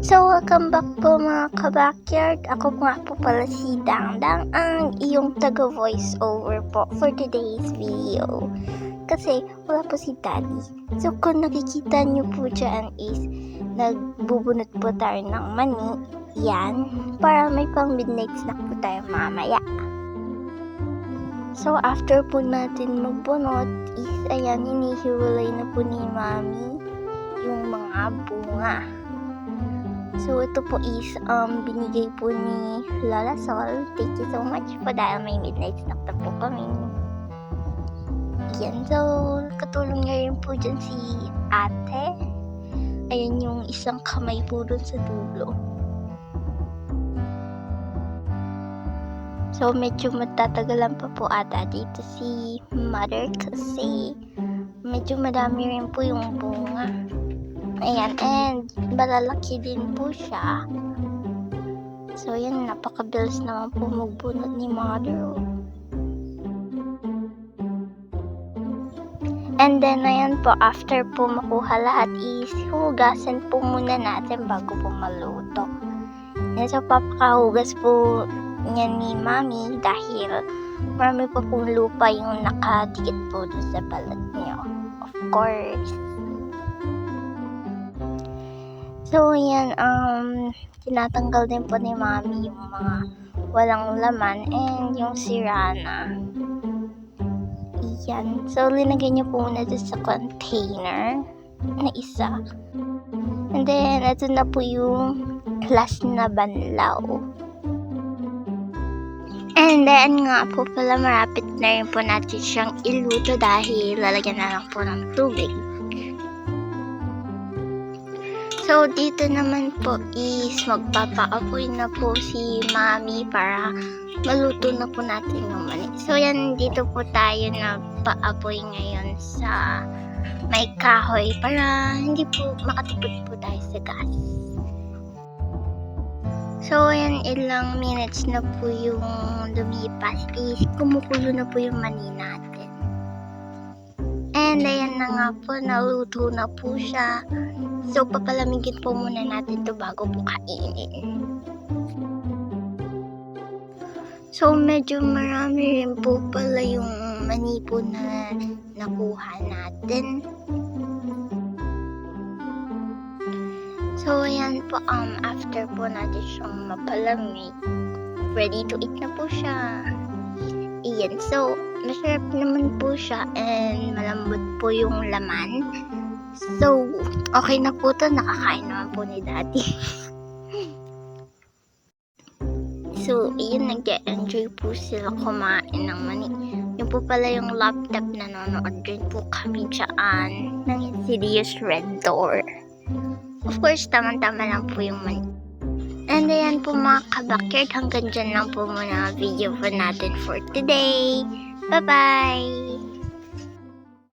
So, welcome back po mga ka-backyard. Ako nga po pala si Dangdang, ang iyong taga-voice over po for today's video. Kasi wala po si Daddy. So, kung nakikita nyo po dyan is nagbubunot po tayo ng mani. Yan, para may pang midnight snack po tayo mamaya. So, after po natin magbunot is ayan, hinihiwalay na po ni Mami yung mga bunga. So, ito po is binigay po ni Lola Sol. Thank you so much po dahil may midnight snack na po kami. Yan. So, katulong niya rin po dyan si ate. Ayan yung isang kamay po dun sa dulo. So, medyo matatagalan pa po ata dito si mother kasi medyo madami rin po yung bunga. Ayan, and malalaki din po siya. So, yan, napakabilis naman po magbunot ni mother. And then, ayan po, after po makuha lahat is hugasan po muna natin bago po maluto. And so, papakahugas po niyan ni Mami dahil marami pa pong lupa yung nakadikit po doon sa balat niyo. Of course. So, yan, tinatanggal din po ni Mami yung mga walang laman and yung sira na. Yan. So, linagay niyo po muna sa container na isa. And then, ito na po yung last na banlaw. And then, nga po pala, marapit na rin po natin siyang iluto dahil lalagyan na lang po ng tubig. So, dito naman po is magpapaapoy na po si Mami para maluto na po natin yung mani. So, yan, dito po tayo nagpaapoy ngayon sa may kahoy para hindi po makatipid po tayo sa gas. So, yan, ilang minutes na po yung lumipas is kumukulo na po yung mani natin. And ayan na nga po, naluto na po siya. So, papalamigin po muna natin to bago po kainin. So, medyo marami rin po pala yung mani po na nakuha natin. So, ayan po, after po natin siyang mapalamig, ready to eat na po siya. Iyan, so, masarap naman po siya and malambot po yung laman. So, okay na po to, nakakain naman po ni Daddy. So, iyon, nag-enjoy po sila kumain ng mani. Yung po pala yung laptop na nanonood din po kami dyan ng Insidious Red Door. Of course, tama-tama lang po yung mani. And ayan po mga ka-backyard, hanggang dyan lang po muna ang video po natin for today. Bye-bye!